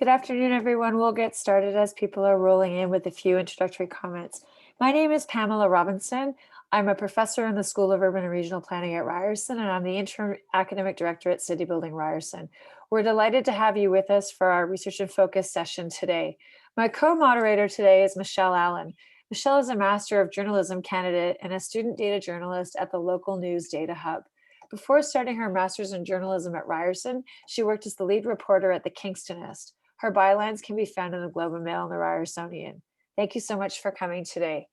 Good afternoon, everyone. We'll get started as people are rolling in with a few introductory comments. My name is Pamela Robinson. I'm a professor in the School of Urban and Regional Planning at Ryerson, and I'm the interim academic director at City Building Ryerson. We're delighted to have you with us for our Research and Focus session today. My co-moderator today is Michelle Allen. Michelle is a Master of Journalism candidate and a student data journalist at the local news data hub. Before starting her master's in journalism at Ryerson, she worked as the lead reporter at the Kingstonist. Her bylines can be found in the Globe and Mail and the Ryersonian. Thank you so much for coming today.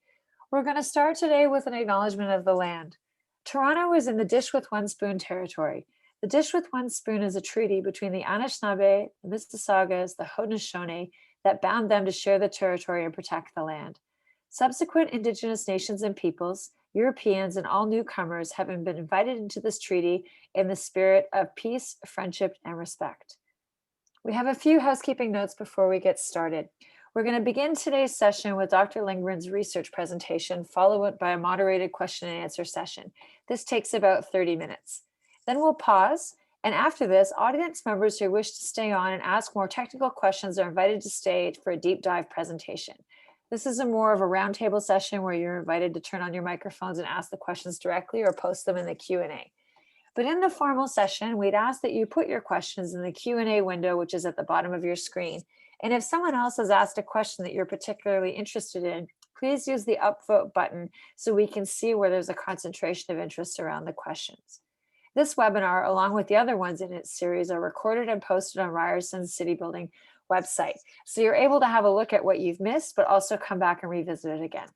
We're going to start today with an acknowledgement of the land. Toronto is in the Dish with One Spoon territory. The Dish with One Spoon is a treaty between the Anishinaabe, the Mississaugas, the Haudenosaunee that bound them to share the territory and protect the land. Subsequent Indigenous nations and peoples, Europeans, and all newcomers have been invited into this treaty in the spirit of peace, friendship, and respect. We have a few housekeeping notes before we get started. We're going to begin today's session with Dr. Lindgren's research presentation, followed by a moderated question and answer session. This takes about 30 minutes. Then we'll pause, and after this, audience members who wish to stay on and ask more technical questions are invited to stay for a deep dive presentation. This is more of a roundtable session where you're invited to turn on your microphones and ask the questions directly or post them in the Q&A. But in the formal session, we'd ask that you put your questions in the Q&A window, which is at the bottom of your screen. And if someone else has asked a question that you're particularly interested in, please use the upvote button so we can see where there's a concentration of interest around the questions. This webinar, along with the other ones in its series, are recorded and posted on Ryerson's City Building website. So you're able to have a look at what you've missed, but also come back and revisit it again.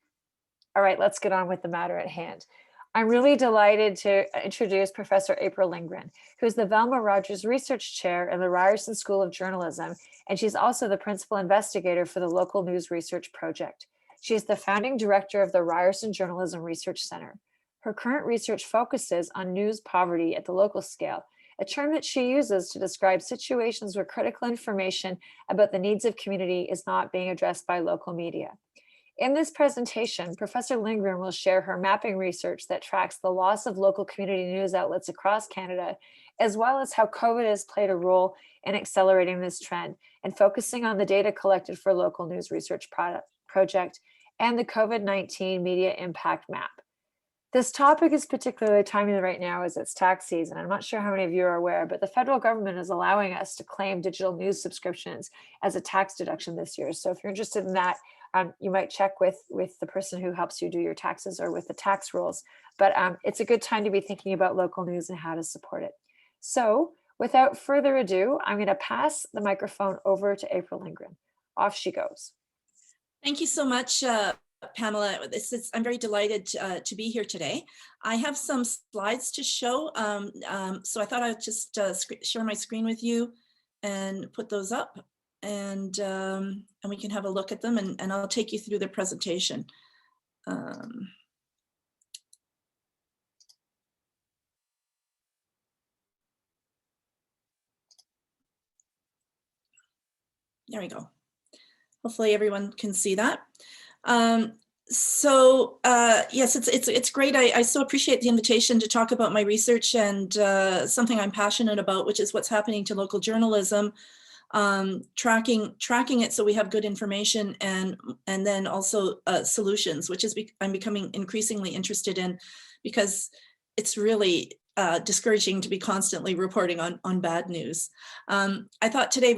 All right, let's get on with the matter at hand. I'm really delighted to introduce Professor April Lindgren, who is the Velma Rogers Research Chair in the Ryerson School of Journalism, and she's also the principal investigator for the Local News Research Project. She is the founding director of the Ryerson Journalism Research Center. Her current research focuses on news poverty at the local scale, a term that she uses to describe situations where critical information about the needs of community is not being addressed by local media. In this presentation, Professor Lindgren will share her mapping research that tracks the loss of local community news outlets across Canada, as well as how COVID has played a role in accelerating this trend and focusing on the data collected for Local News Research Project and the COVID-19 Media Impact Map. This topic is particularly timely right now as it's tax season. I'm not sure how many of you are aware, but the federal government is allowing us to claim digital news subscriptions as a tax deduction this year. So if you're interested in that, you might check with the person who helps you do your taxes or with the tax rules. But it's a good time to be thinking about local news and how to support it. So without further ado, I'm going to pass the microphone over to April Lindgren. Off she goes. Thank you so much, Pamela. I'm very delighted to be here today. I have some slides to show, so I thought I'd just share my screen with you and put those up, and we can have a look at them, and I'll take you through the presentation. There we go. Hopefully everyone can see that. Yes, it's great. I so appreciate the invitation to talk about my research and something I'm passionate about, which is what's happening to local journalism, tracking it so we have good information, and then also solutions, which is I'm becoming increasingly interested in, because it's really discouraging to be constantly reporting on bad news. I thought today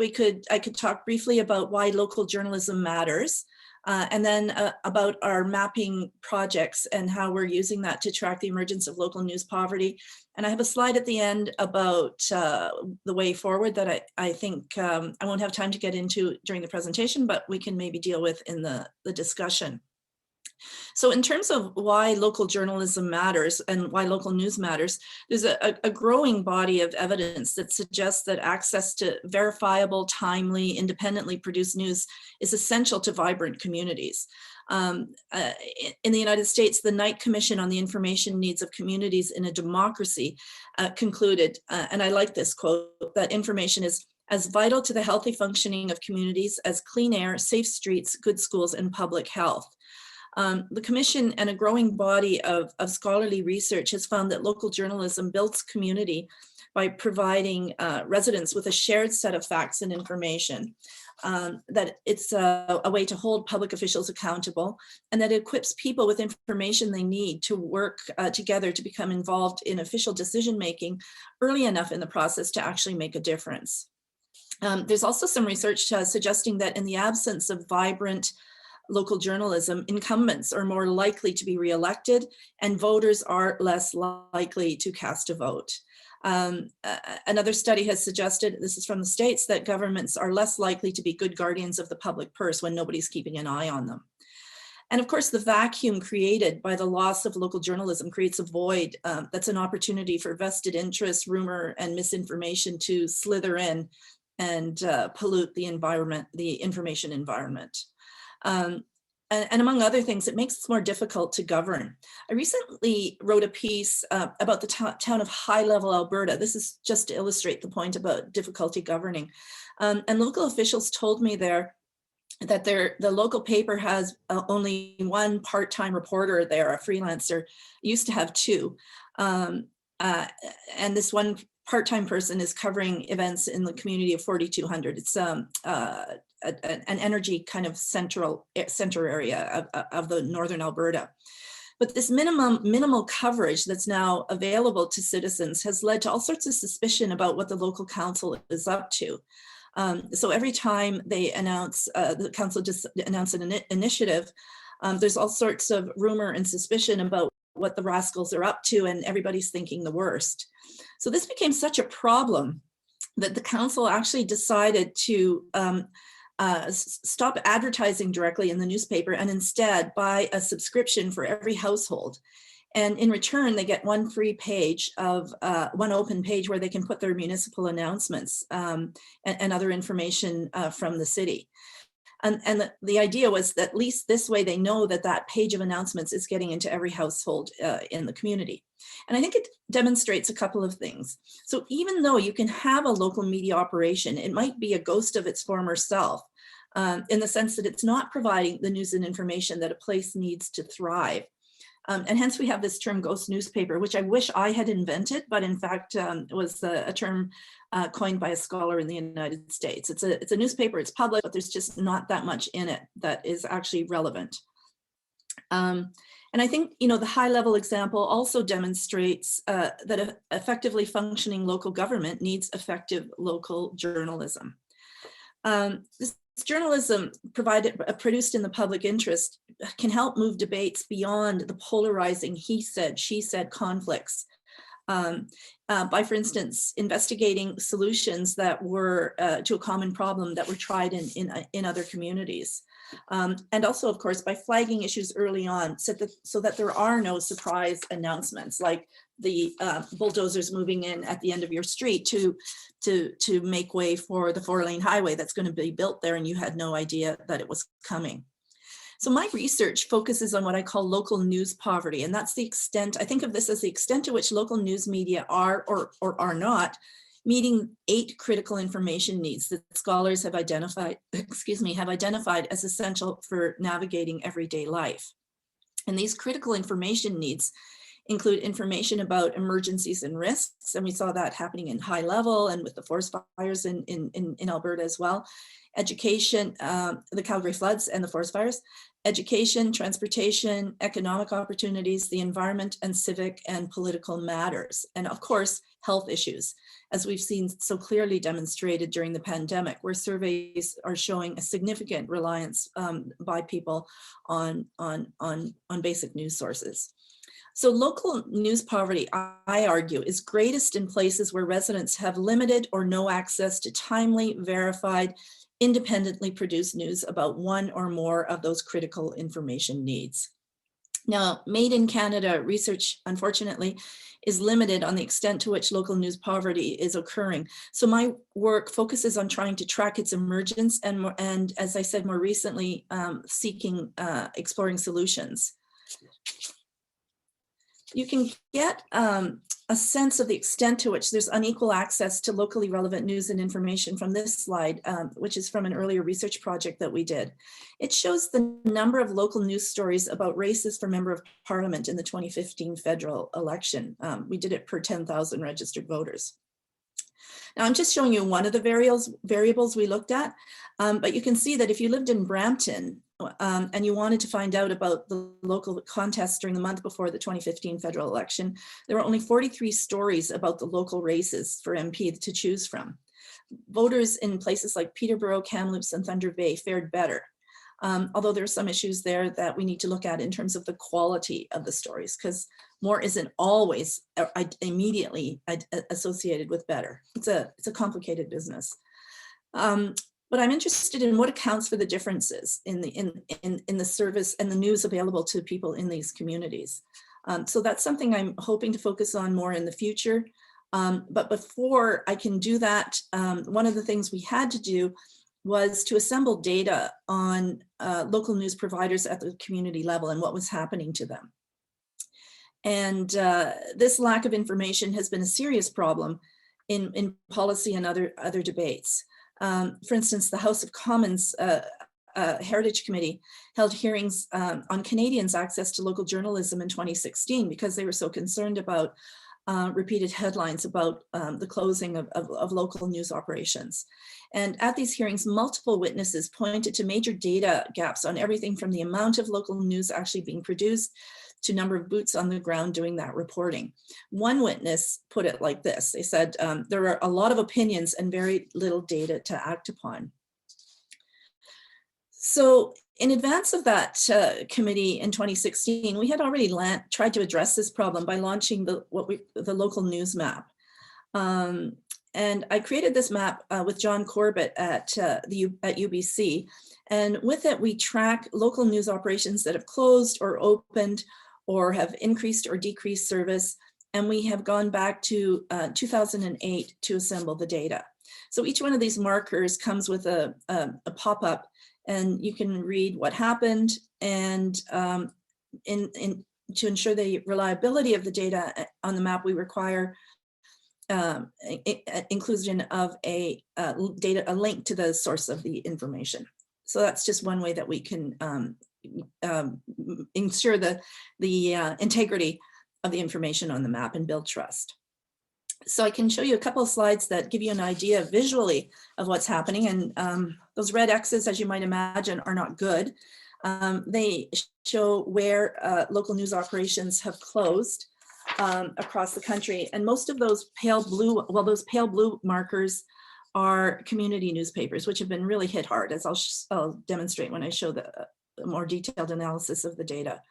I could talk briefly about why local journalism matters, and then about our mapping projects and how we're using that to track the emergence of local news poverty. And I have a slide at the end about the way forward that I think I won't have time to get into during the presentation, but we can maybe deal with in the discussion. So in terms of why local journalism matters and why local news matters, there's a growing body of evidence that suggests that access to verifiable, timely, independently produced news is essential to vibrant communities. In the United States, the Knight Commission on the Information Needs of Communities in a Democracy concluded, and I like this quote, that information is as vital to the healthy functioning of communities as clean air, safe streets, good schools, and public health. The Commission and a growing body of scholarly research has found that local journalism builds community by providing residents with a shared set of facts and information, that it's a way to hold public officials accountable, and that it equips people with information they need to work together to become involved in official decision-making early enough in the process to actually make a difference. There's also some research suggesting that in the absence of vibrant local journalism, incumbents are more likely to be reelected and voters are less likely to cast a vote. Another study has suggested, this is from the States, that governments are less likely to be good guardians of the public purse when nobody's keeping an eye on them. And of course, the vacuum created by the loss of local journalism creates a void that's an opportunity for vested interests, rumor, and misinformation to slither in and pollute the environment, the information environment. And among other things, it makes it more difficult to govern. I recently wrote a piece about the town of High Level, Alberta. This is just to illustrate the point about difficulty governing. And local officials told me there that the local paper has only one part-time reporter there, a freelancer. It used to have two. And this one part-time person is covering events in the community of 4,200. It's an energy kind of center area of the northern Alberta. But this minimal coverage that's now available to citizens has led to all sorts of suspicion about what the local council is up to. So every time they announce, the council just announce an initiative, there's all sorts of rumor and suspicion about what the rascals are up to, and everybody's thinking the worst. So this became such a problem that the council actually decided to stop advertising directly in the newspaper and instead buy a subscription for every household. And in return, they get one free page of one open page where they can put their municipal announcements and other information from the city. And the idea was that at least this way they know that that page of announcements is getting into every household in the community. And I think it demonstrates a couple of things. So even though you can have a local media operation, it might be a ghost of its former self in the sense that it's not providing the news and information that a place needs to thrive. And hence we have this term ghost newspaper, which I wish I had invented, but in fact it was a term coined by a scholar in the United States. It's a newspaper, it's public, but there's just not that much in it that is actually relevant. And I think, you know, the high level example also demonstrates that effectively functioning local government needs effective local journalism. This journalism produced in the public interest can help move debates beyond the polarizing he said, she said conflicts by, for instance, investigating solutions that were to a common problem that were tried in other communities. And also, of course, by flagging issues early on so that there are no surprise announcements like the bulldozers moving in at the end of your street to make way for the 4-lane highway that's going to be built there and you had no idea that it was coming. So my research focuses on what I call local news poverty, and that's the extent, I think of this as the extent to which local news media are or are not meeting 8 critical information needs that scholars have identified, have identified as essential for navigating everyday life. And these critical information needs include information about emergencies and risks, and we saw that happening in High Level and with the forest fires in Alberta as well. Education, the Calgary floods and the forest fires, education, transportation, economic opportunities, the environment, and civic and political matters. And of course, health issues, as we've seen so clearly demonstrated during the pandemic, where surveys are showing a significant reliance by people on basic news sources. So local news poverty, I argue, is greatest in places where residents have limited or no access to timely, verified, independently produced news about one or more of those critical information needs. Now, Made in Canada research, unfortunately, is limited on the extent to which local news poverty is occurring. So my work focuses on trying to track its emergence and as I said more recently, exploring solutions. You can get a sense of the extent to which there's unequal access to locally relevant news and information from this slide, which is from an earlier research project that we did. It shows the number of local news stories about races for Member of Parliament in the 2015 federal election. We did it per 10,000 registered voters. Now I'm just showing you one of the variables we looked at, but you can see that if you lived in Brampton and you wanted to find out about the local contests during the month before the 2015 federal election, there were only 43 stories about the local races for MP to choose from. Voters in places like Peterborough, Kamloops, and Thunder Bay fared better. Although there are some issues there that we need to look at in terms of the quality of the stories, because more isn't always immediately associated with better. It's a complicated business. But I'm interested in what accounts for the differences in the service and the news available to people in these communities. So that's something I'm hoping to focus on more in the future. But before I can do that, one of the things we had to do was to assemble data on local news providers at the community level and what was happening to them. And this lack of information has been a serious problem in policy and other debates. For instance, the House of Commons Heritage Committee held hearings on Canadians' access to local journalism in 2016 because they were so concerned about repeated headlines about the closing of local news operations. And at these hearings, multiple witnesses pointed to major data gaps on everything from the amount of local news actually being produced to number of boots on the ground doing that reporting. One witness put it like this. They said, there are a lot of opinions and very little data to act upon. So in advance of that committee in 2016, we had already tried to address this problem by launching the local news map. And I created this map with John Corbett at UBC. And with it, we track local news operations that have closed or opened or have increased or decreased service. And we have gone back to 2008 to assemble the data. So each one of these markers comes with a pop-up, and you can read what happened. And to ensure the reliability of the data on the map, we require inclusion of a link to the source of the information. So that's just one way that we can ensure the integrity of the information on the map and build trust. So I can show you a couple of slides that give you an idea visually of what's happening. And those red X's, as you might imagine, are not good. They show where local news operations have closed across the country. And most of those pale blue, well, those pale blue markers are community newspapers, which have been really hit hard, as I'll demonstrate when I show the more detailed analysis of the data.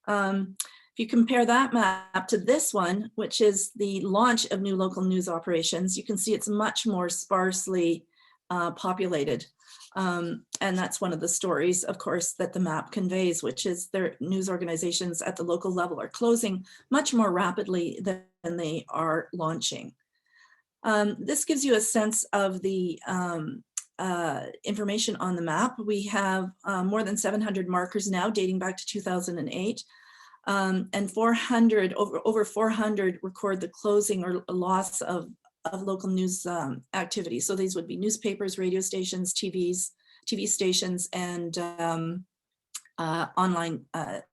If you compare that map to this one, which is the launch of new local news operations, you can see it's much more sparsely populated. And that's one of the stories, of course, that the map conveys, which is their news organizations at the local level are closing much more rapidly than they are launching. This gives you a sense of the information on the map. We have more than 700 markers now dating back to 2008. And over 400 record the closing or loss of local news activity. So these would be newspapers, radio stations, TV stations, and online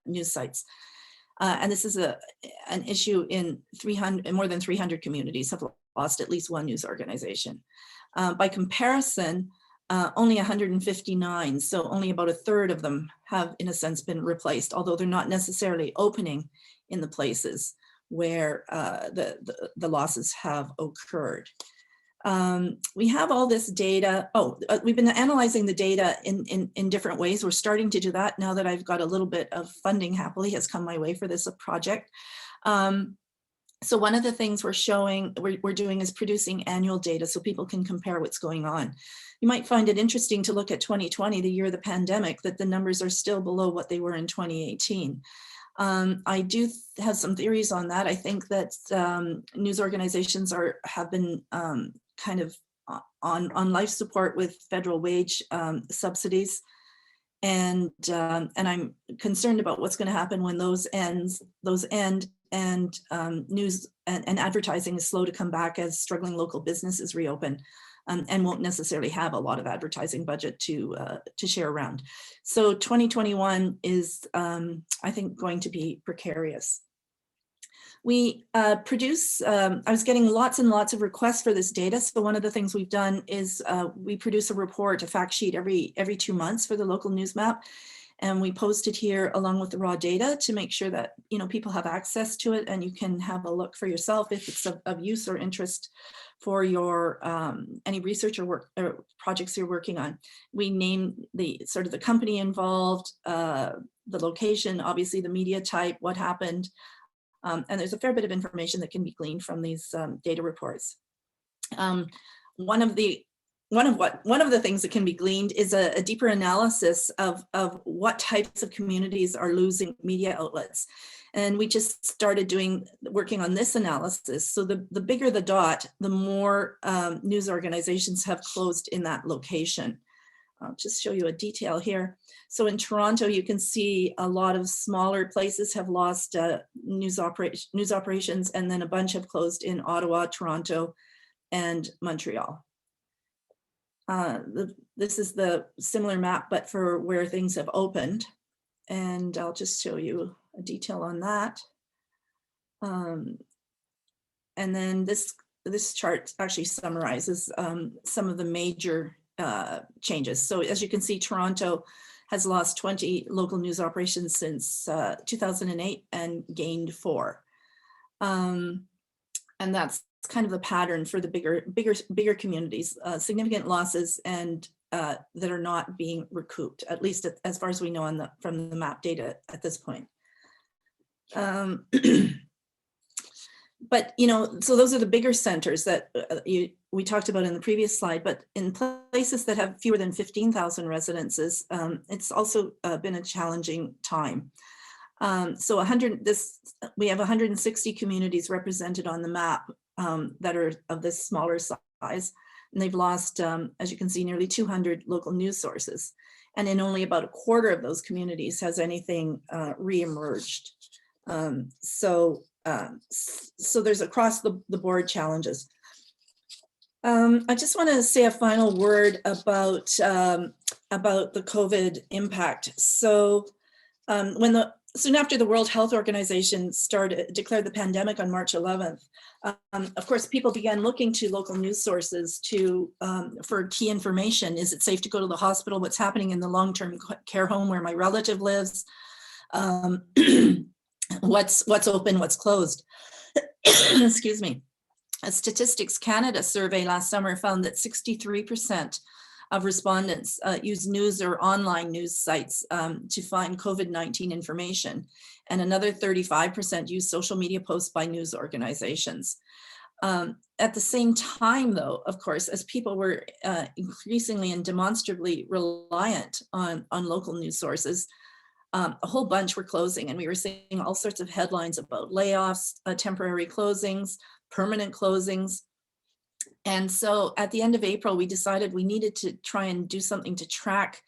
news sites. And this is an issue in more than 300 communities have lost at least one news organization. By comparison, only 159, so only about a third of them have, in a sense, been replaced, although they're not necessarily opening in the places where the losses have occurred. We have all this data. We've been analyzing the data in different ways. We're starting to do that now that I've got a little bit of funding happily has come my way for this project. So one of the things we're doing is producing annual data so people can compare what's going on. You might find it interesting to look at 2020, the year of the pandemic, that the numbers are still below what they were in 2018. I do have some theories on that. I think that news organizations have been kind of on life support with federal wage subsidies. And I'm concerned about what's going to happen when those end and news and advertising is slow to come back as struggling local businesses reopen, and won't necessarily have a lot of advertising budget to share around. So 2021 is, I think, going to be precarious. We produce, I was getting lots and lots of requests for this data. So one of the things we've done is we produce a report, a fact sheet every 2 months for the local news map. And we post it here along with the raw data to make sure that, you know, people have access to it and you can have a look for yourself if it's of use or interest for your any research or work or projects you're working on. We name the sort of the company involved, the location, obviously the media type, what happened. And there's a fair bit of information that can be gleaned from these data reports. One of the things that can be gleaned is a deeper analysis of what types of communities are losing media outlets. And we just started working on this analysis. So the bigger the dot, the more news organizations have closed in that location. I'll just show you a detail here. So in Toronto, you can see a lot of smaller places have lost news operations, and then a bunch have closed in Ottawa, Toronto, and Montreal. This is the similar map, but for where things have opened. And I'll just show you a detail on that. And then this chart actually summarizes some of the major changes. So as you can see, Toronto has lost 20 local news operations since 2008 and gained 4. And that's kind of the pattern for the bigger communities, significant losses and that are not being recouped, at least as far as we know from the map data at this point. But, you know, so those are the bigger centers that we talked about in the previous slide, but in places that have fewer than 15,000 residences, it's also been a challenging time. So we have 160 communities represented on the map that are of this smaller size, and they've lost, as you can see, nearly 200 local news sources. And in only about a quarter of those communities has anything reemerged. So there's across the board challenges. I just want to say a final word about the COVID impact. So soon after the World Health Organization declared the pandemic on March 11th, of course, people began looking to local news sources for key information. Is it safe to go to the hospital? What's happening in the long-term care home where my relative lives? What's open, what's closed? Excuse me. A Statistics Canada survey last summer found that 63% of respondents use news or online news sites to find COVID-19 information, and another 35% use social media posts by news organizations. At the same time, though, of course, as people were increasingly and demonstrably reliant on local news sources, a whole bunch were closing, and we were seeing all sorts of headlines about layoffs, temporary closings, permanent closings. And so at the end of April, we decided we needed to try and do something to track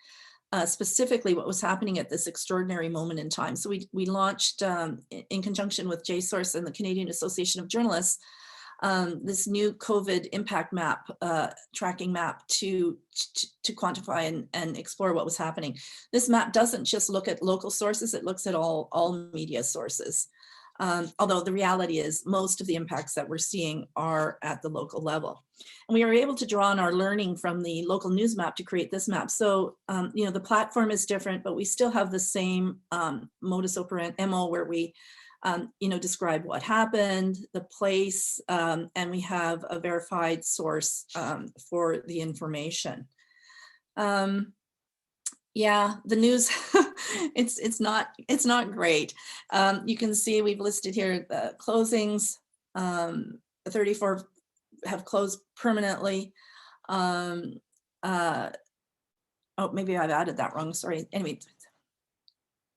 specifically what was happening at this extraordinary moment in time. So we launched, in conjunction with JSOURCE and the Canadian Association of Journalists, this new COVID impact map, tracking map to quantify and explore what was happening. This map doesn't just look at local sources, it looks at all media sources. Although the reality is most of the impacts that we're seeing are at the local level. And we were able to draw on our learning from the local news map to create this map. So, you know, the platform is different, but we still have the same modus operandi, MO, where we you know, describe what happened, the place, and we have a verified source for the information. Yeah, the news, it's not great. You can see we've listed here the closings. 34 have closed permanently. Oh, maybe I've added that wrong. Sorry. Anyway.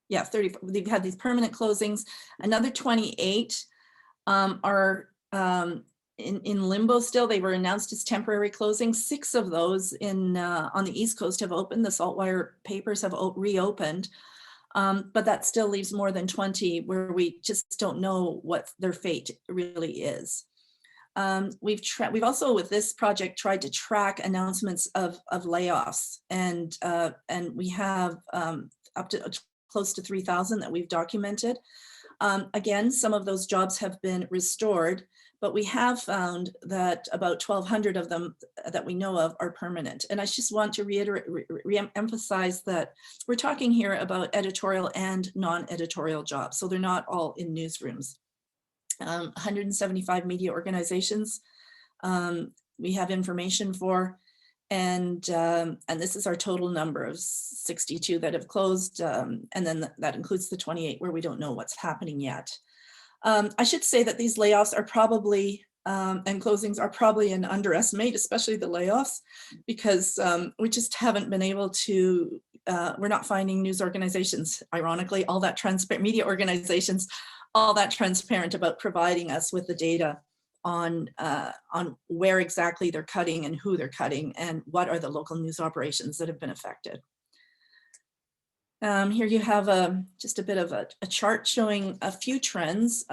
Yeah, 30, they've had these permanent closings. Another 28 are in limbo still. They were announced as temporary closings. 6 of those on the East Coast have opened. The Saltwire papers have reopened, but that still leaves more than 20 where we just don't know what their fate really is. We've also, with this project, tried to track announcements of layoffs, and we have up to close to 3,000 that we've documented. Again, some of those jobs have been restored, but we have found that about 1,200 of them that we know of are permanent. And I just want to reiterate, re-emphasize that we're talking here about editorial and non-editorial jobs. So they're not all in newsrooms. 175 media organizations we have information for, and this is our total number of 62 that have closed, and then that includes the 28 where we don't know what's happening yet. I should say that these layoffs are probably and closings are probably an underestimate, especially the layoffs, because we just haven't been able to, we're not finding news organizations, ironically, all that transparent, media organizations, all that transparent about providing us with the data on where exactly they're cutting and who they're cutting and what are the local news operations that have been affected. Here you have just a bit of a chart showing a few trends.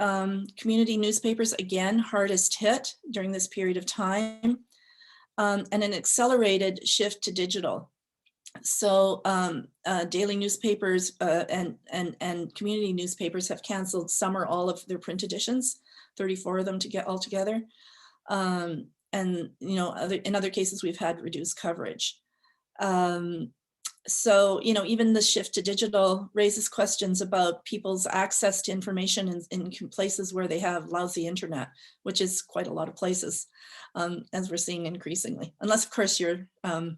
Community newspapers, again, hardest hit during this period of time, and an accelerated shift to digital. So daily newspapers and community newspapers have canceled some or all of their print editions, 34 of them to get all together. And you know, in other cases, we've had reduced coverage. So, you know, even the shift to digital raises questions about people's access to information in places where they have lousy internet, which is quite a lot of places, as we're seeing increasingly. Unless, of course, you're an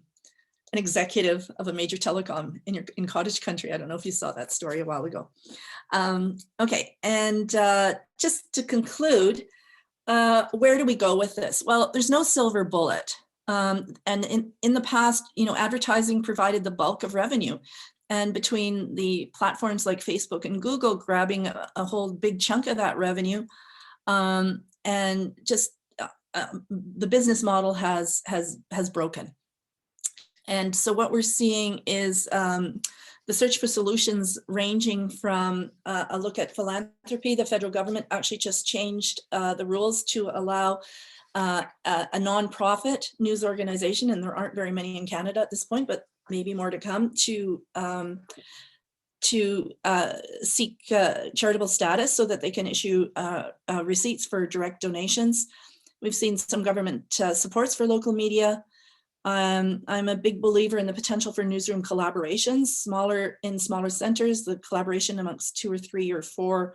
executive of a major telecom in cottage country. I don't know if you saw that story a while ago. Okay, and just to conclude, where do we go with this? Well, there's no silver bullet. And in the past, you know, advertising provided the bulk of revenue. And between the platforms like Facebook and Google grabbing a whole big chunk of that revenue, and just the business model has broken. And so what we're seeing is the search for solutions ranging from a look at philanthropy. The federal government actually just changed the rules to allow a nonprofit news organization, and there aren't very many in Canada at this point, but maybe more to come, to seek charitable status so that they can issue receipts for direct donations. We've seen some government supports for local media. I'm a big believer in the potential for newsroom collaborations, in smaller centers, the collaboration amongst 2 or 3 or 4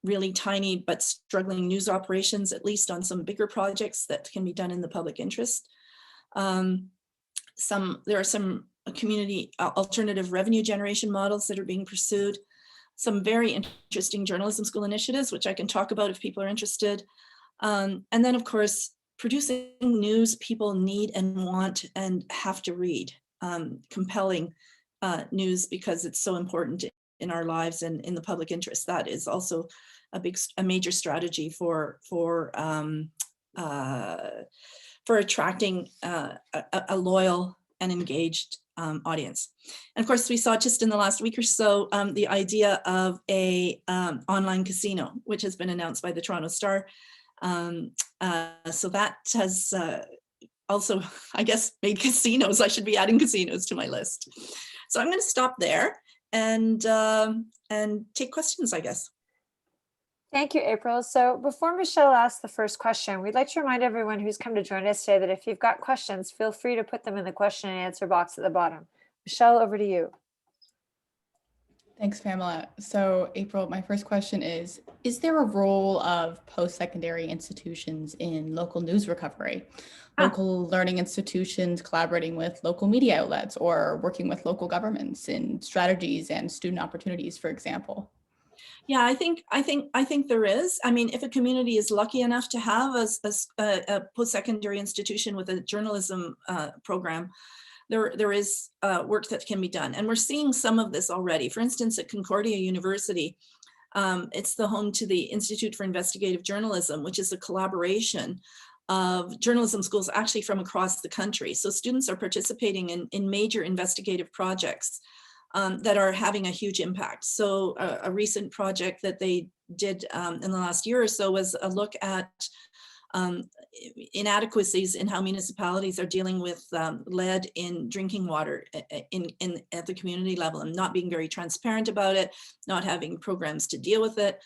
really tiny but struggling news operations, at least on some bigger projects that can be done in the public interest. There are some community alternative revenue generation models that are being pursued. Some very interesting journalism school initiatives, which I can talk about if people are interested. And then, of course, producing news people need and want and have to read, compelling news because it's so important in our lives and in the public interest. That is also a major strategy for attracting a loyal and engaged audience. And of course, we saw just in the last week or so the idea of a online casino, which has been announced by the Toronto Star. So that has also, I guess, made casinos. I should be adding casinos to my list. So I'm going to stop there and take questions, I guess. Thank you, April. So before Michelle asks the first question, we'd like to remind everyone who's come to join us today that if you've got questions, feel free to put them in the question and answer box at the bottom. Michelle, over to you. Thanks, Pamela. So April, my first question is there a role of post-secondary institutions in local news recovery? Local learning institutions collaborating with local media outlets or working with local governments in strategies and student opportunities, for example? Yeah, I think there is. I mean, if a community is lucky enough to have a post-secondary institution with a journalism program, there is work that can be done. And we're seeing some of this already. For instance, at Concordia University, it's the home to the Institute for Investigative Journalism, which is a collaboration of journalism schools actually from across the country. So students are participating in major investigative projects that are having a huge impact. So a recent project that they did in the last year or so was a look at inadequacies in how municipalities are dealing with lead in drinking water at the community level, and not being very transparent about it, not having programs to deal with it.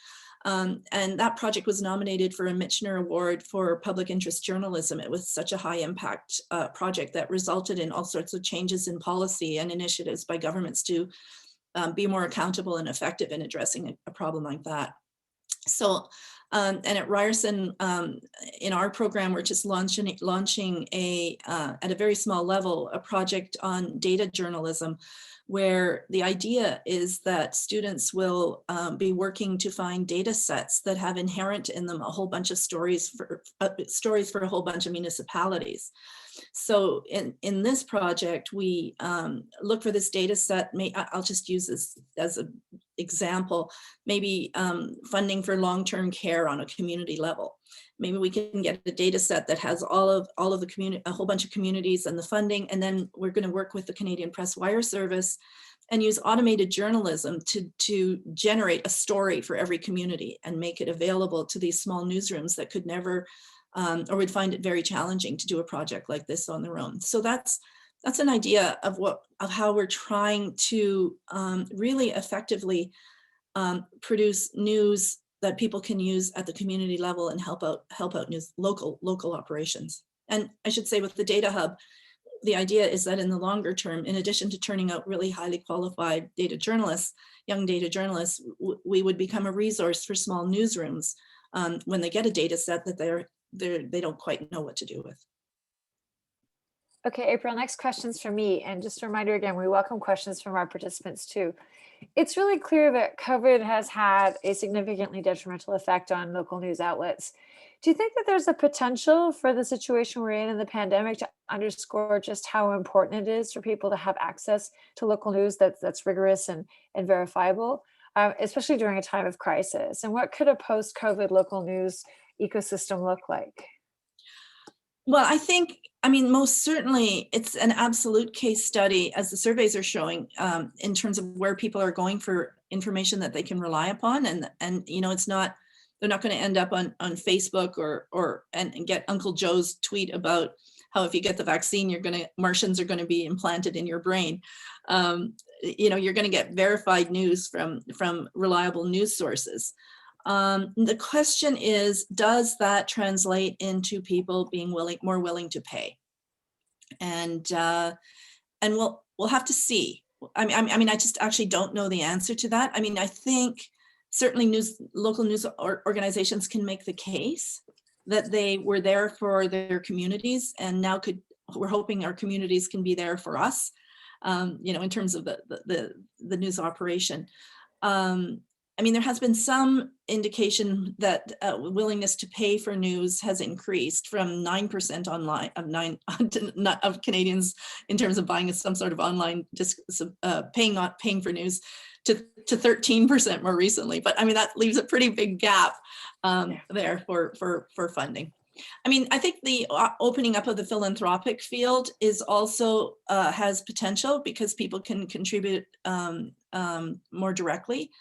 And that project was nominated for a Michener Award for Public Interest Journalism. It was such a high impact project that resulted in all sorts of changes in policy and initiatives by governments to be more accountable and effective in addressing a problem like that. So, and at Ryerson, in our program, we're just launching at a very small level, a project on data journalism, where the idea is that students will be working to find data sets that have inherent in them a whole bunch of stories for a whole bunch of municipalities. So in this project, we look for this data set. I'll just use this as an example, maybe funding for long-term care on a community level. Maybe we can get a data set that has all of the community, a whole bunch of communities and the funding, and then we're going to work with the Canadian Press Wire Service and use automated journalism to generate a story for every community and make it available to these small newsrooms that could never or would find it very challenging to do a project like this on their own. So that's an idea of how we're trying to really effectively produce news that people can use at the community level and help out news local operations. And I should say, with the Data Hub, the idea is that in the longer term, in addition to turning out really highly qualified data journalists, young data journalists, we would become a resource for small newsrooms when they get a data set that they don't quite know what to do with. Okay, April, next question's for me. And just a reminder again, we welcome questions from our participants too. It's really clear that COVID has had a significantly detrimental effect on local news outlets. Do you think that there's a potential for the situation we're in the pandemic to underscore just how important it is for people to have access to local news that's rigorous and verifiable, especially during a time of crisis? And what could a post-COVID local news ecosystem look like? Well, I mean, most certainly it's an absolute case study, as the surveys are showing, in terms of where people are going for information that they can rely upon. And you know, they're not going to end up on Facebook and get Uncle Joe's tweet about how if you get the vaccine, Martians are going to be implanted in your brain. You know, you're going to get verified news from reliable news sources. The question is, does that translate into people being more willing to pay? And we'll have to see. I mean, I just actually don't know the answer to that. I mean, I think certainly local news organizations can make the case that they were there for their communities, and now we're hoping our communities can be there for us. You know, in terms of the news operation. I mean, there has been some indication that willingness to pay for news has increased from 9% online of Canadians in terms of buying some sort of online paying for news to 13% more recently. But I mean, that leaves a pretty big gap there for funding. I mean, I think the opening up of the philanthropic field is also has potential because people can contribute more directly.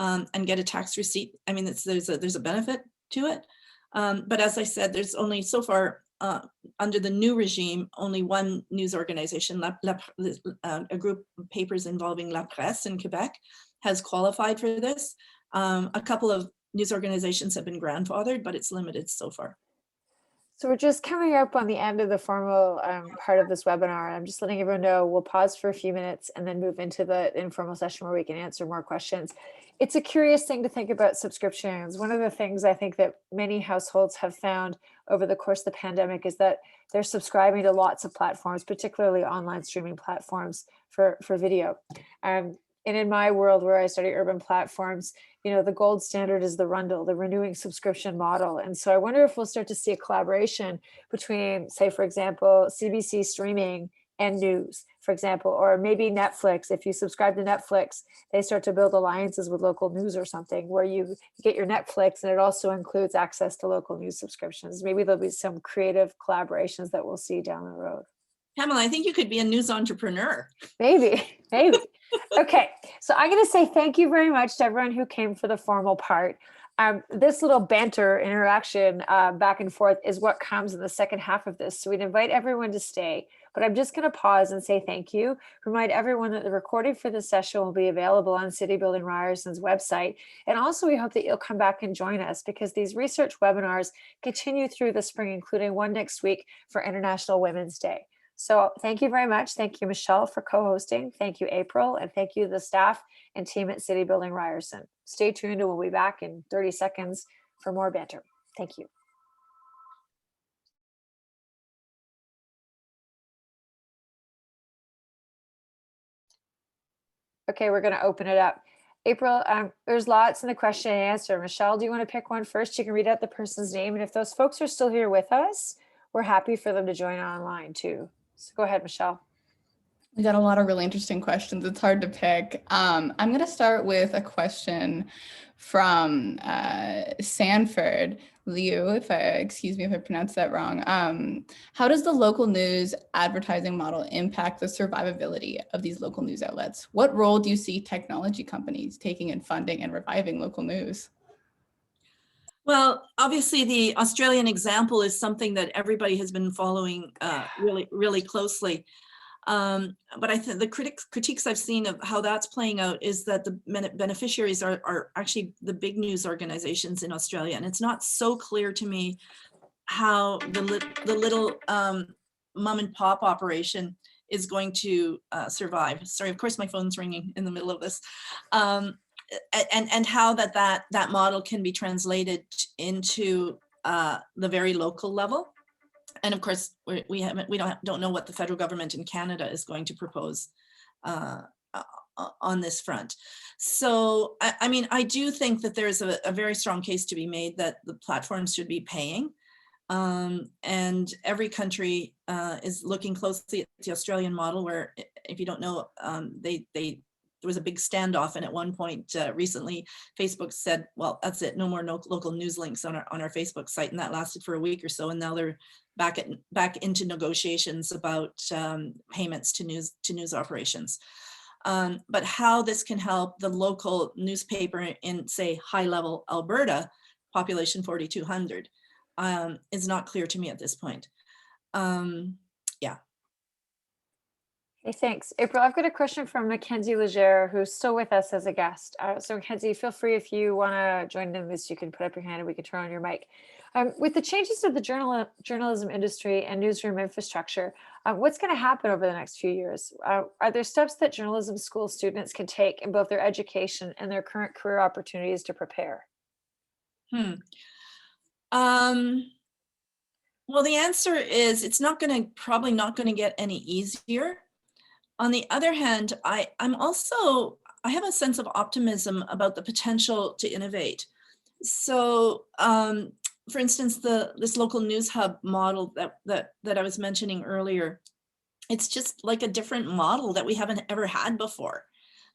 And get a tax receipt. I mean, there's a benefit to it. But as I said, there's only so far under the new regime, only one news organization, a group of papers involving La Presse in Quebec, has qualified for this. A couple of news organizations have been grandfathered, but it's limited so far. So we're just coming up on the end of the formal part of this webinar. I'm just letting everyone know we'll pause for a few minutes and then move into the informal session where we can answer more questions. It's a curious thing to think about subscriptions. One of the things I think that many households have found over the course of the pandemic is that they're subscribing to lots of platforms, particularly online streaming platforms for video. And in my world where I study urban platforms, you know, the gold standard is the Rundle, the renewing subscription model. And so I wonder if we'll start to see a collaboration between, say, for example, CBC streaming and news, for example, or maybe Netflix. If you subscribe to Netflix, they start to build alliances with local news or something where you get your Netflix and it also includes access to local news subscriptions. Maybe there'll be some creative collaborations that we'll see down the road. Pamela, I think you could be a news entrepreneur. Maybe. Okay, so I'm going to say thank you very much to everyone who came for the formal part. This little banter interaction back and forth is what comes in the second half of this. So we'd invite everyone to stay, but I'm just going to pause and say thank you. Remind everyone that the recording for this session will be available on City Building Ryerson's website. And also we hope that you'll come back and join us, because these research webinars continue through the spring, including one next week for International Women's Day. So thank you very much. Thank you, Michelle, for co-hosting. Thank you, April, and thank you, the staff and team at City Building Ryerson. Stay tuned and we'll be back in 30 seconds for more banter. Thank you. Okay, we're going to open it up. April, there's lots in the question and answer. Michelle, do you want to pick one first? You can read out the person's name. And if those folks are still here with us, we're happy for them to join online too. So go ahead, Michelle. We got a lot of really interesting questions. It's hard to pick. I'm going to start with a question from Sanford Liu, excuse me if I pronounced that wrong. How does the local news advertising model impact the survivability of these local news outlets? What role do you see technology companies taking in funding and reviving local news? Well, obviously the Australian example is something that everybody has been following really closely. But I think the critiques I've seen of how that's playing out is that the beneficiaries are actually the big news organizations in Australia. And it's not so clear to me how the little mom and pop operation is going to survive. Sorry, of course my phone's ringing in the middle of this. And how that model can be translated into the very local level. And of course, we don't know what the federal government in Canada is going to propose on this front. So, I mean, I do think that there's a very strong case to be made that the platforms should be paying. And every country is looking closely at the Australian model, where, if you don't know, there was a big standoff, and at one point recently, Facebook said, "Well, that's it, no more local news links on our Facebook site," and that lasted for a week or so, and now they're back into negotiations about payments to news operations. But how this can help the local newspaper in, say, high-level Alberta, population 4,200, is not clear to me at this point. Yeah. Hey, thanks. April, I've got a question from Mackenzie Legere, who's still with us as a guest. So Mackenzie, feel free, if you want to join in this, you can put up your hand and we can turn on your mic. With the changes to the journalism industry and newsroom infrastructure, what's going to happen over the next few years? Are there steps that journalism school students can take in both their education and their current career opportunities to prepare? Well, the answer is it's probably not going to get any easier. On the other hand, I have a sense of optimism about the potential to innovate. So, for instance, this local news hub model that I was mentioning earlier, it's just like a different model that we haven't ever had before.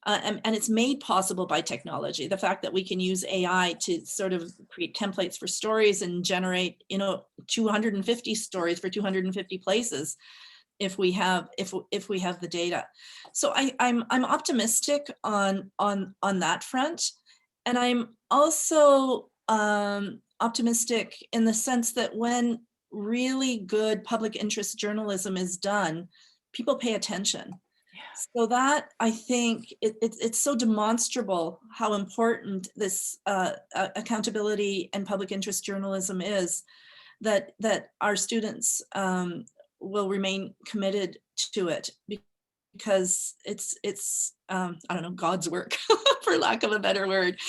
And it's made possible by technology. The fact that we can use AI to sort of create templates for stories and generate, 250 stories for 250 places, if we have the data. So I'm optimistic on that front, and I'm also optimistic in the sense that when really good public interest journalism is done, people pay attention. So that, I think, it's so demonstrable how important this accountability and public interest journalism is, that our students will remain committed to it, because it's I don't know, God's work, for lack of a better word,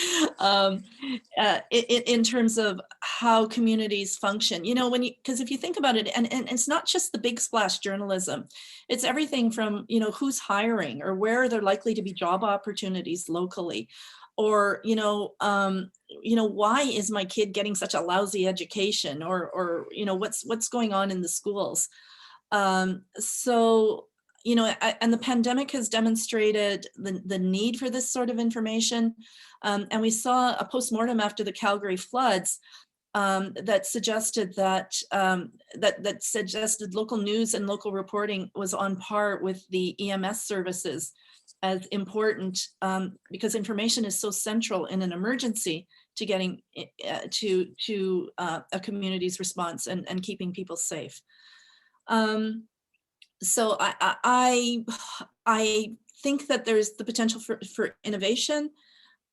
in terms of how communities function. Because if you think about it, and it's not just the big splash journalism, it's everything from, who's hiring, or where are there likely to be job opportunities locally, or, why is my kid getting such a lousy education, or what's going on in the schools. So, and the pandemic has demonstrated the need for this sort of information. And we saw a postmortem after the Calgary floods that suggested that local news and local reporting was on par with the EMS services as important, because information is so central in an emergency. to getting to a community's response and keeping people safe. So I think that there's the potential for innovation,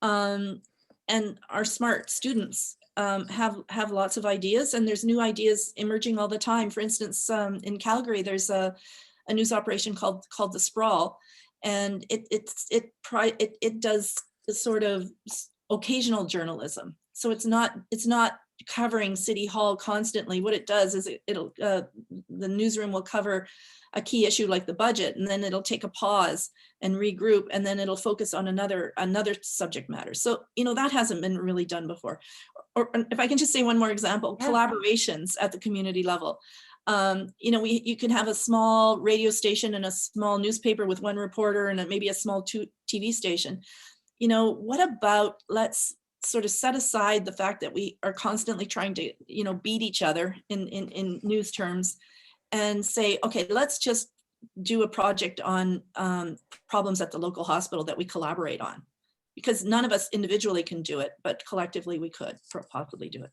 and our smart students have lots of ideas, and there's new ideas emerging all the time. For instance, in Calgary, there's a news operation called The Sprawl, and it does sort of occasional journalism. So it's not covering City Hall constantly. What it does is the newsroom will cover a key issue like the budget, and then it'll take a pause and regroup, and then it'll focus on another subject matter. So, that hasn't been really done before. Or if I can just say one more example, collaborations at the community level. You can have a small radio station and a small newspaper with one reporter and maybe a small TV station. What about, let's sort of set aside the fact that we are constantly trying to, beat each other in news terms, and say, okay, let's just do a project on problems at the local hospital that we collaborate on, because none of us individually can do it, but collectively we could possibly do it.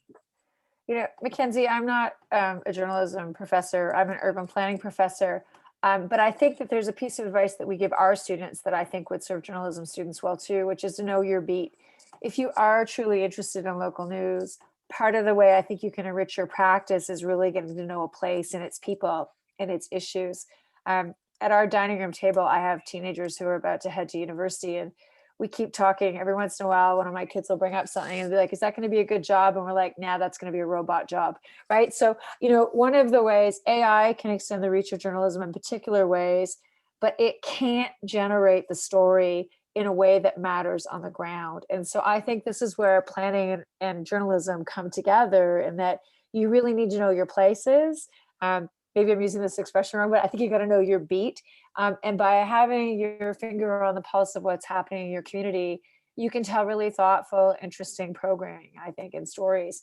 Mackenzie, I'm not a journalism professor. I'm an urban planning professor. But I think that there's a piece of advice that we give our students that I think would serve journalism students well too, which is to know your beat. If you are truly interested in local news, part of the way I think you can enrich your practice is really getting to know a place and its people and its issues. At our dining room table, I have teenagers who are about to head to university, and we keep talking. Every once in a while, one of my kids will bring up something and be like, is that going to be a good job? And we're like, nah, that's going to be a robot job, right? So, one of the ways AI can extend the reach of journalism in particular ways, but it can't generate the story in a way that matters on the ground. And so I think this is where planning and journalism come together, in that you really need to know your places. Maybe I'm using this expression wrong, but I think you got to know your beat. And by having your finger on the pulse of what's happening in your community, you can tell really thoughtful, interesting programming, I think, and stories.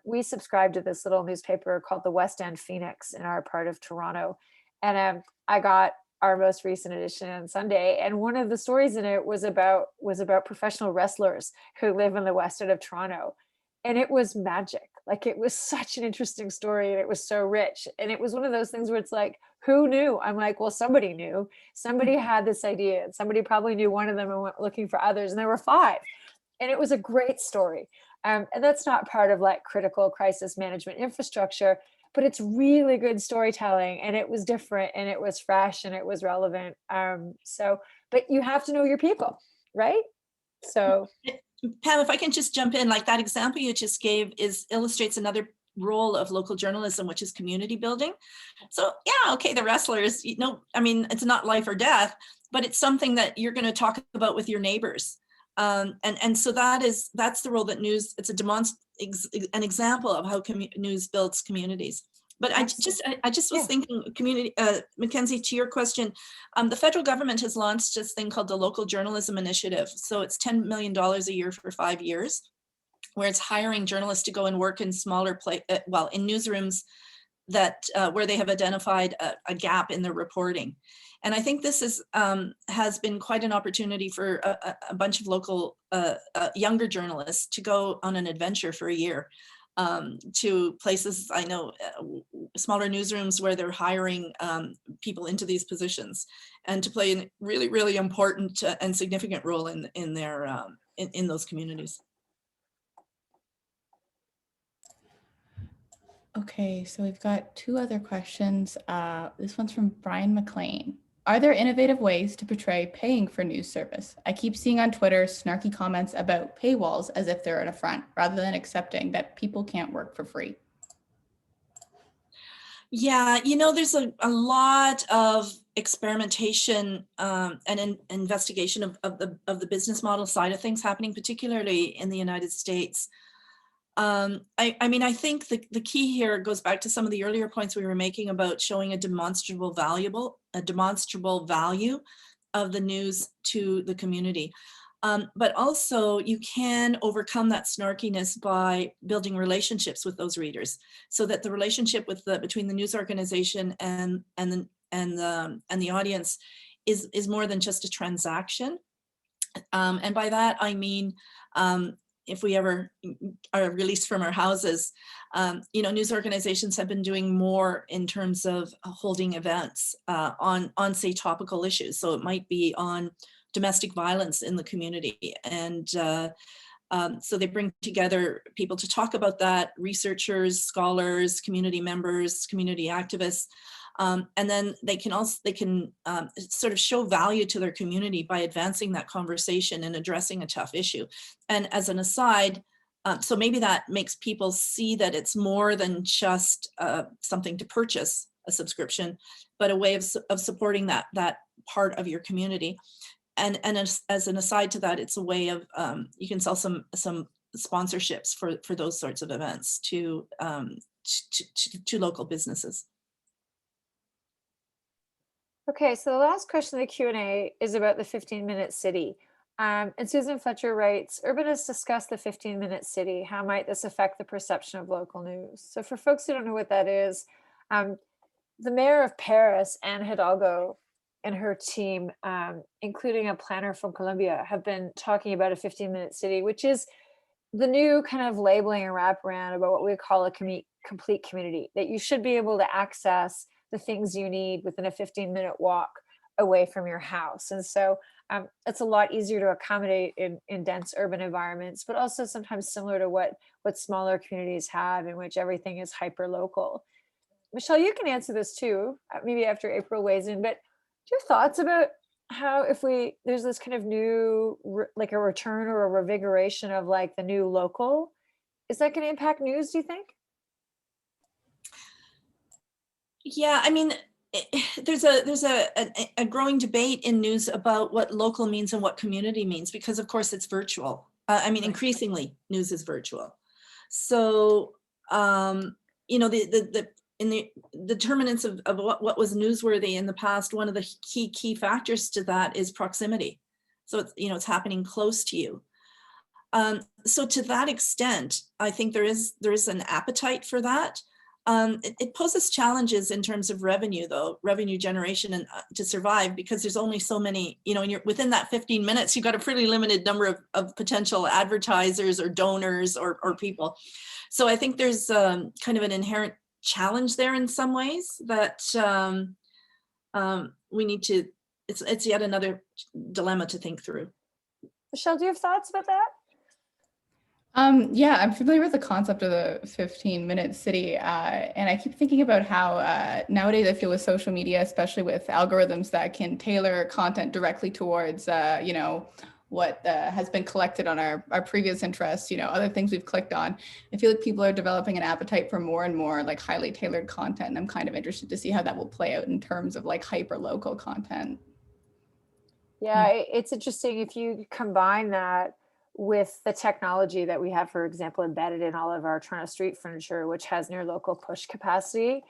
We subscribe to this little newspaper called the West End Phoenix in our part of Toronto. And I got our most recent edition on Sunday, and one of the stories in it was about professional wrestlers who live in the west end of Toronto, and it was magic. Like, it was such an interesting story, and it was so rich, and it was one of those things where it's like, who knew? I'm like, well, somebody knew. Somebody had this idea, and somebody probably knew one of them and went looking for others, and there were 5, and it was a great story. And that's not part of like critical crisis management infrastructure, but it's really good storytelling, and it was different, and it was fresh, and it was relevant. But you have to know your people, right? So, Pam, if I can just jump in, like that example you just gave illustrates another role of local journalism, which is community building. So yeah, okay, the wrestlers, it's not life or death, but it's something that you're going to talk about with your neighbors. And so that's the role that news, it's an example of how news builds communities. But I just was thinking, community, Mackenzie, to your question, the federal government has launched this thing called the Local Journalism Initiative. So it's $10 million a year for 5 years, where it's hiring journalists to go and work in in newsrooms that where they have identified a gap in their reporting. And I think this has been quite an opportunity for a bunch of local younger journalists to go on an adventure for a year to places, I know, smaller newsrooms where they're hiring people into these positions, and to play a really, really important and significant role in their in those communities. Okay, so we've got 2 other questions. This one's from Brian McLean. Are there innovative ways to portray paying for news service? I keep seeing on Twitter snarky comments about paywalls as if they're an affront, rather than accepting that people can't work for free. Yeah, there's a lot of experimentation and investigation of the business model side of things happening, particularly in the United States. I think the key here goes back to some of the earlier points we were making about showing a demonstrable value of the news to the community. But also you can overcome that snarkiness by building relationships with those readers, so that the relationship between the news organization and the audience is more than just a transaction. And by that I mean if we ever are released from our houses, news organizations have been doing more in terms of holding events on say topical issues. So it might be on domestic violence in the community, and so they bring together people to talk about that, researchers, scholars, community members, community activists. And then they can sort of show value to their community by advancing that conversation and addressing a tough issue. And as an aside, so maybe that makes people see that it's more than just something to purchase a subscription, but a way of supporting that part of your community. And as an aside to that, it's a way of, you can sell some sponsorships for those sorts of events to local businesses. Okay, so the last question of the Q&A is about the 15-minute city. And Susan Fletcher writes, urbanists discuss the 15-minute city. How might this affect the perception of local news? So for folks who don't know what that is, the mayor of Paris, Anne Hidalgo, and her team, including a planner from Colombia, have been talking about a 15-minute city, which is the new kind of labeling and wraparound about what we call a complete community, that you should be able to access the things you need within a 15-minute walk away from your house. And so it's a lot easier to accommodate in dense urban environments, but also sometimes similar to what smaller communities have, in which everything is hyper local. Michelle, you can answer this too, maybe after April weighs in, but do you have thoughts about how there's this kind of new, like a return or a revigoration of like the new local, is that going to impact news, do you think? Yeah, I mean, there's a growing debate in news about what local means and what community means, because of course it's virtual. I mean, increasingly news is virtual. So, in the determinants of what was newsworthy in the past, one of the key factors to that is proximity. So it's happening close to you. So to that extent, I think there is an appetite for that. It poses challenges in terms of revenue, though, revenue generation and to survive, because there's only so many, and you're within that 15 minutes, you've got a pretty limited number of potential advertisers or donors or people. So I think there's kind of an inherent challenge there in some ways that we need to, it's yet another dilemma to think through. Michelle, do you have thoughts about that? Yeah, I'm familiar with the concept of the 15-minute city, and I keep thinking about how nowadays I feel with social media, especially with algorithms that can tailor content directly towards, what has been collected on our previous interests, other things we've clicked on. I feel like people are developing an appetite for more and more like highly tailored content, and I'm kind of interested to see how that will play out in terms of like hyper local content. Yeah, it's interesting if you combine that with the technology that we have, for example, embedded in all of our Toronto street furniture, which has near local push capacity.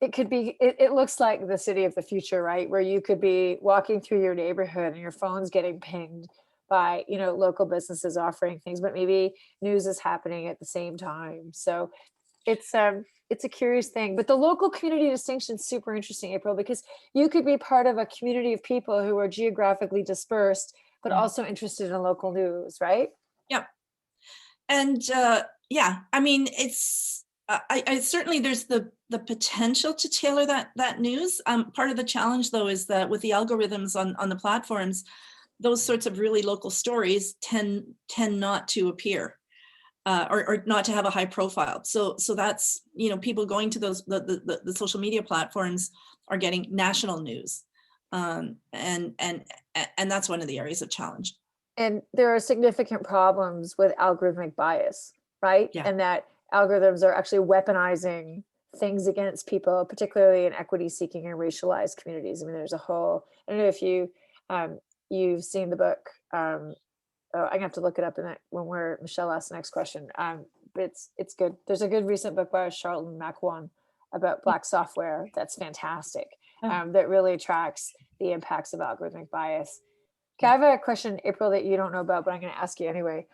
It could be, it looks like the city of the future, right? Where you could be walking through your neighborhood and your phone's getting pinged by, local businesses offering things, but maybe news is happening at the same time. So it's a curious thing, but the local community distinction is super interesting, April, because you could be part of a community of people who are geographically dispersed, but also interested in local news, right? Yeah. And I mean, it's, I certainly, there's the potential to tailor that news. Part of the challenge though, is that with the algorithms on the platforms, those sorts of really local stories tend not to appear. Or not to have a high profile. So that's, people going to those, the social media platforms are getting national news. And that's one of the areas of challenge. And there are significant problems with algorithmic bias, right? Yeah. And that algorithms are actually weaponizing things against people, particularly in equity seeking and racialized communities. I mean, there's a whole, I don't know if you've seen the book, I'm gonna have to look it up when Michelle asks the next question. But it's good. There's a good recent book by Charlton McWan about Black software that's fantastic. That really tracks the impacts of algorithmic bias. Okay, I have a question, April, that you don't know about, but I'm going to ask you anyway.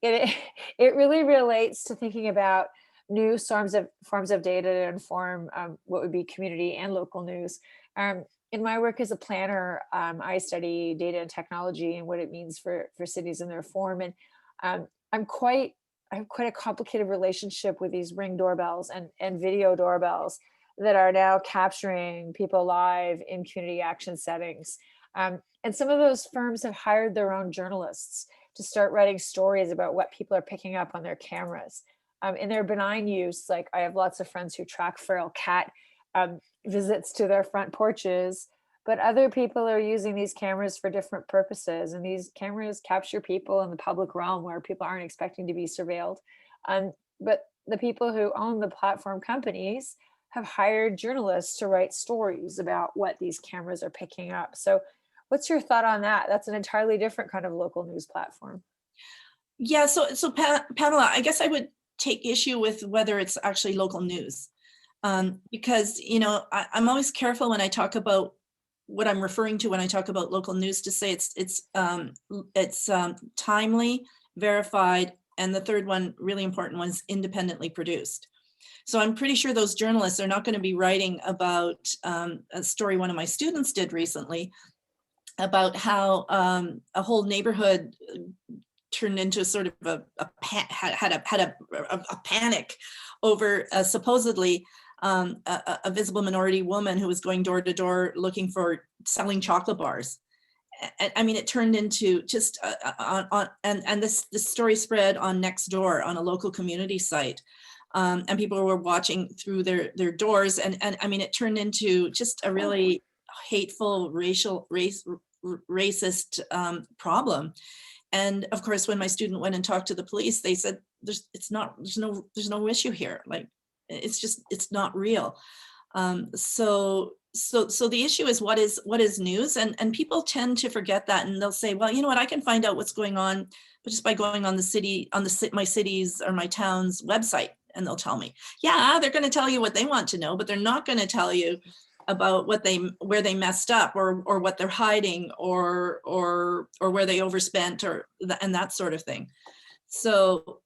It really relates to thinking about new forms of data to inform what would be community and local news. in my work as a planner, I study data and technology and what it means for cities and their form. And I have quite a complicated relationship with these Ring doorbells and video doorbells that are now capturing people live in community action settings. And some of those firms have hired their own journalists to start writing stories about what people are picking up on their cameras. In their benign use, like I have lots of friends who track feral cat visits to their front porches, but other people are using these cameras for different purposes. And these cameras capture people in the public realm where people aren't expecting to be surveilled. But the people who own the platform companies have hired journalists to write stories about what these cameras are picking up. So what's your thought on that? That's an entirely different kind of local news platform. Yeah, so Pamela, I guess I would take issue with whether it's actually local news. Because, I'm always careful when I talk about what I'm referring to when I talk about local news to say it's timely, verified, and the third one, really important one, is independently produced. So I'm pretty sure those journalists are not going to be writing about a story one of my students did recently about how a whole neighborhood turned into sort of had a panic over supposedly a visible minority woman who was going door to door looking for selling chocolate bars. I mean, it turned into just and this story spread on Nextdoor on a local community site, and people were watching through their doors, and I mean, it turned into just a really hateful racist problem. And of course, when my student went and talked to the police, they said there's no issue here. Like, it's not real. So the issue is what is news, and people tend to forget that, and they'll say, well, you know what, I can find out what's going on just by going on my city's or my town's website, and they'll tell me. Yeah, they're going to tell you what they want to know, but they're not going to tell you about where they messed up or what they're hiding or where they overspent and that sort of thing. So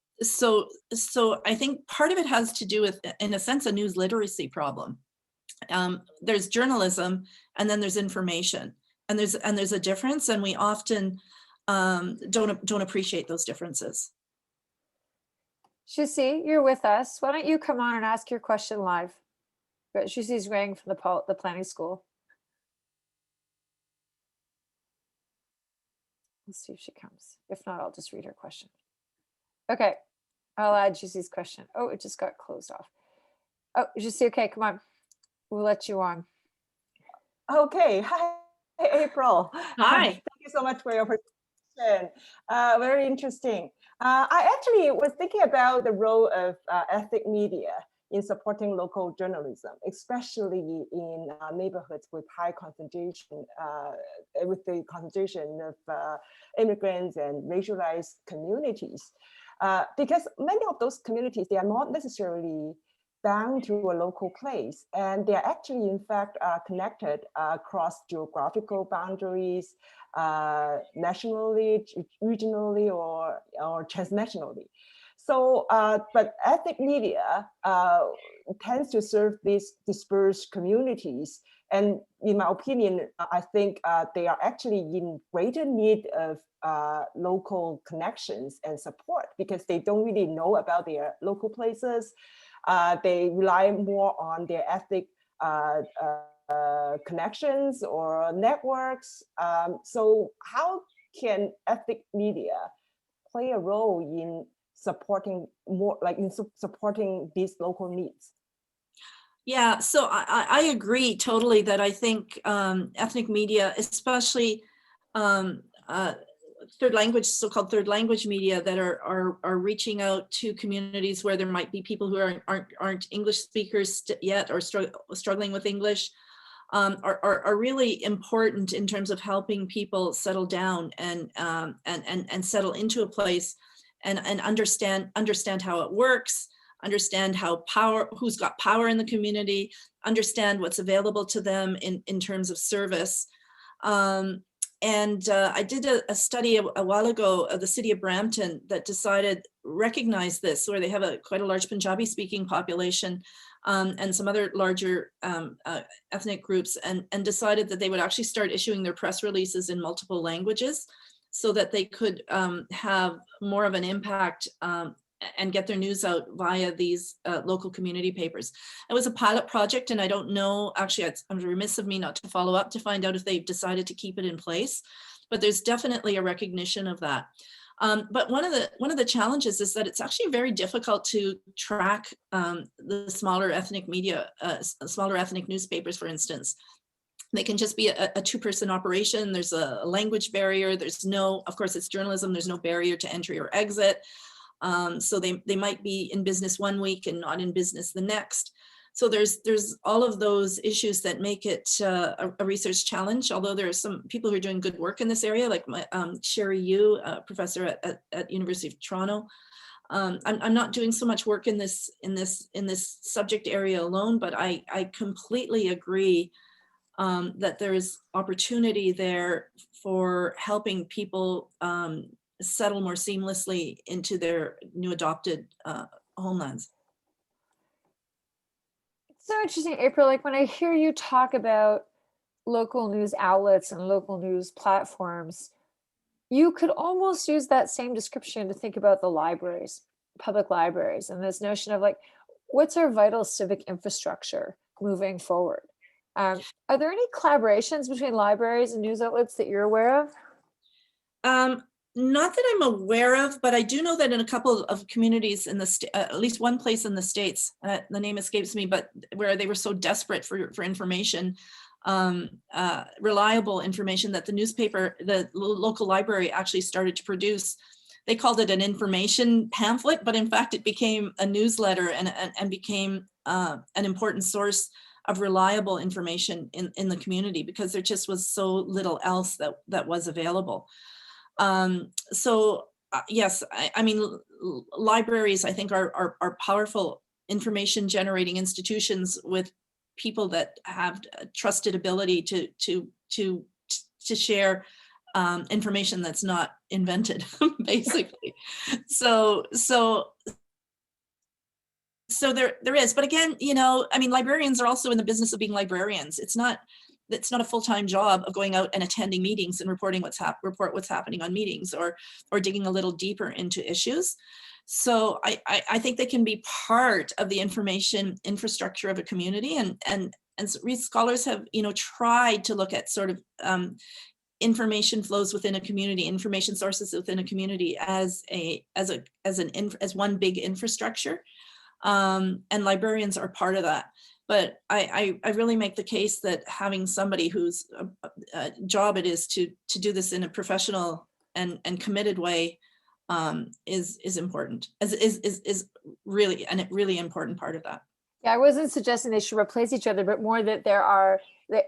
I think part of it has to do with, in a sense, a news literacy problem. There's journalism, and then there's information, and there's a difference, and we often don't appreciate those differences. Shusi, you're with us. Why don't you come on and ask your question live? Shusi's Rang from the planning school. Let's see if she comes. If not, I'll just read her question. Okay, I'll add Shusi's question. Oh, it just got closed off. Oh, Shusi, okay, come on. We'll let you on. Okay, hi, April. Hi. Thank you so much for your presentation. Very interesting. I actually was thinking about the role of ethnic media in supporting local journalism, especially in neighborhoods with high concentration, with the concentration of immigrants and racialized communities. Because many of those communities, they are not necessarily bound to a local place, and they are actually, in fact, connected across geographical boundaries, nationally, regionally, or transnationally. So, but ethnic media tends to serve these dispersed communities. And in my opinion, I think they are actually in greater need of local connections and support, because they don't really know about their local places. They rely more on their ethnic connections or networks. So how can ethnic media play a role in supporting supporting these local needs? Yeah, so I agree totally that I think ethnic media, especially so-called third language media that are reaching out to communities where there might be people who aren't English speakers yet or struggling with English, are really important in terms of helping people settle down and settle into a place and understand how it works, understand who's got power in the community, understand what's available to them in terms of service. And I did a study a while ago of the city of Brampton that recognized this, where they have quite a large Punjabi speaking population, and some other larger ethnic groups, and decided that they would actually start issuing their press releases in multiple languages so that they could have more of an impact and get their news out via these local community papers. It was a pilot project, and I don't know, actually it's remiss of me not to follow up to find out if they've decided to keep it in place, but there's definitely a recognition of that. But one of the challenges is that it's actually very difficult to track the smaller ethnic media, smaller ethnic newspapers, for instance. They can just be a two-person operation. There's a language barrier. There's no, of course, it's journalism. There's no barrier to entry or exit. So they might be in business one week and not in business the next. So there's all of those issues that make it a research challenge, although there are some people who are doing good work in this area, like Sherry Yu, professor at University of Toronto. I'm not doing so much work in this subject area alone, but I completely agree that there is opportunity there for helping people settle more seamlessly into their new adopted homelands. It's so interesting, April, like when I hear you talk about local news outlets and local news platforms, you could almost use that same description to think about the libraries, public libraries, and this notion of like, what's our vital civic infrastructure moving forward? Are there any collaborations between libraries and news outlets that you're aware of? Not that I'm aware of, but I do know that in a couple of communities in the at least one place in the States, the name escapes me, but where they were so desperate for information, reliable information, that the local library actually started to produce. They called it an information pamphlet, but in fact it became a newsletter and became an important source of reliable information in the community, because there just was so little else that was available. Yes, I mean, libraries, I think, are powerful information generating institutions with people that have trusted ability to share information that's not invented, basically. So there is, but again, you know, I mean, librarians are also in the business of being librarians. It's not a full-time job of going out and attending meetings and reporting report what's happening on meetings, or digging a little deeper into issues. So I think they can be part of the information infrastructure of a community, and scholars have, you know, tried to look at sort of information flows within a community, information sources within a community as one big infrastructure. And librarians are part of that. But I really make the case that having somebody whose job it is to do this in a professional and committed way is important, is really a really important part of that. Yeah, I wasn't suggesting they should replace each other, but more that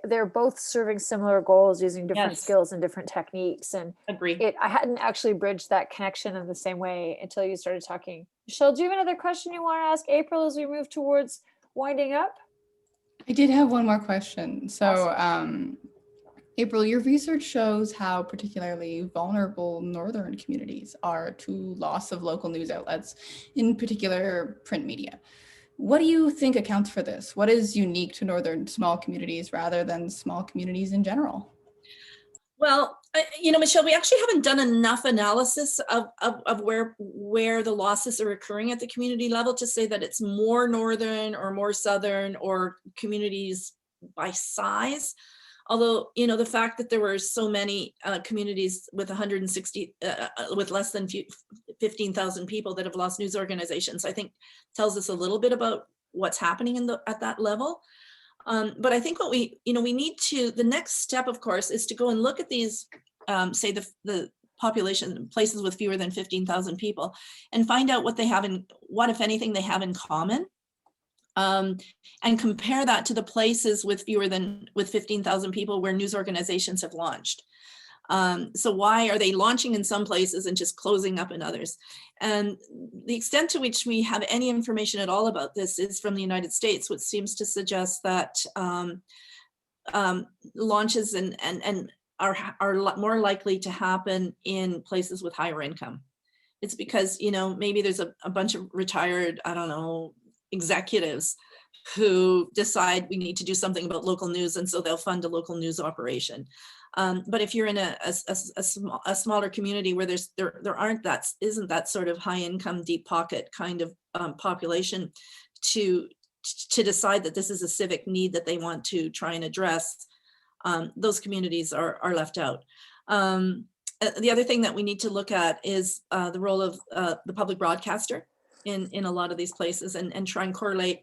they're both serving similar goals using different skills and different techniques. And agree. I hadn't actually bridged that connection in the same way until you started talking. Michelle, do you have another question you want to ask April as we move towards winding up? I did have one more question. So, Awesome. April, your research shows how particularly vulnerable northern communities are to loss of local news outlets, in particular print media. What do you think accounts for this? What is unique to northern small communities rather than small communities in general? Well, you know, Michelle, we actually haven't done enough analysis of where the losses are occurring at the community level to say that it's more northern or more southern or communities by size. Although, you know, the fact that there were so many communities with 160, with less than 15,000 people that have lost news organizations, I think tells us a little bit about what's happening at that level. But I think what we need to, the next step, of course, is to go and look at these, say the population, places with fewer than 15,000 people, and find out what they have what, if anything, they have in common. And compare that to the places with 15,000 people where news organizations have launched. So why are they launching in some places and just closing up in others? And the extent to which we have any information at all about this is from the United States, which seems to suggest that launches are more likely to happen in places with higher income. It's because, you know, maybe there's a bunch of retired, I don't know, executives who decide we need to do something about local news, and so they'll fund a local news operation. But if you're in a smaller community where isn't that sort of high income, deep pocket kind of population to decide that this is a civic need that they want to try and address, those communities are left out. The other thing that we need to look at is the role of the public broadcaster in a lot of these places, and try and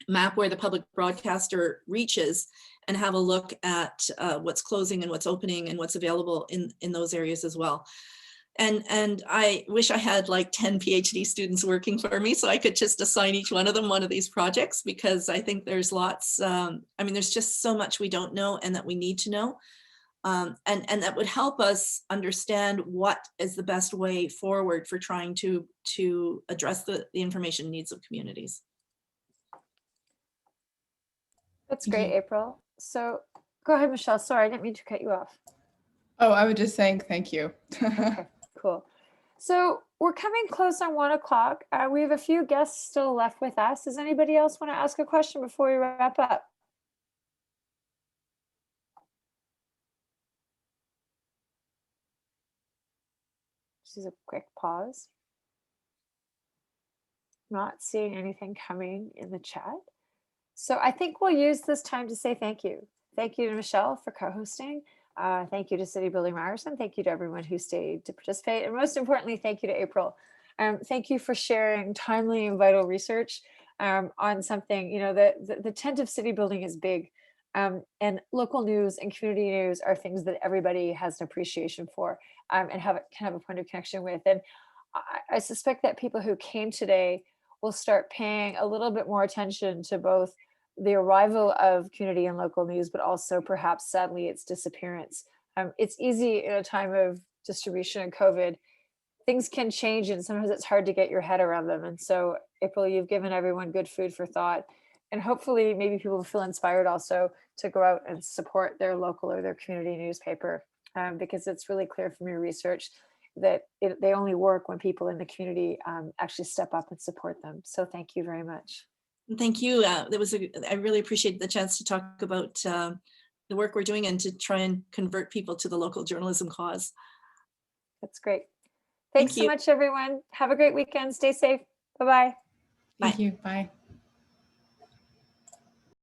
map where the public broadcaster reaches and have a look at what's closing and what's opening and what's available in those areas as well. And I wish I had like 10 PhD students working for me so I could just assign each one of them one of these projects, because I think there's lots, there's just so much we don't know and that we need to know. And that would help us understand what is the best way forward for trying to address the information needs of communities. That's great, April. So go ahead, Michelle. Sorry, I didn't mean to cut you off. Oh, I was just saying thank you. Okay, cool. So we're coming close on 1 o'clock. We have a few guests still left with us. Does anybody else want to ask a question before we wrap up? This is a quick pause. Not seeing anything coming in the chat. So I think we'll use this time to say thank you. Thank you to Michelle for co-hosting. Thank you to City Building Ryerson. Thank you to everyone who stayed to participate. And most importantly, thank you to April. Thank you for sharing timely and vital research on something, the tent of city building is big. And local news and community news are things that everybody has an appreciation for and can have a point of connection with. And I suspect that people who came today will start paying a little bit more attention to both the arrival of community and local news, but also perhaps sadly its disappearance. It's easy in a time of distribution and COVID, things can change and sometimes it's hard to get your head around them. And so April, you've given everyone good food for thought, and hopefully maybe people will feel inspired also to go out and support their local or their community newspaper, because it's really clear from your research that they only work when people in the community actually step up and support them. So thank you very much. Thank you. I really appreciate the chance to talk about the work we're doing and to try and convert people to the local journalism cause. That's great. Thanks so much, everyone. Have a great weekend. Stay safe. Bye-bye. Thank you. Bye.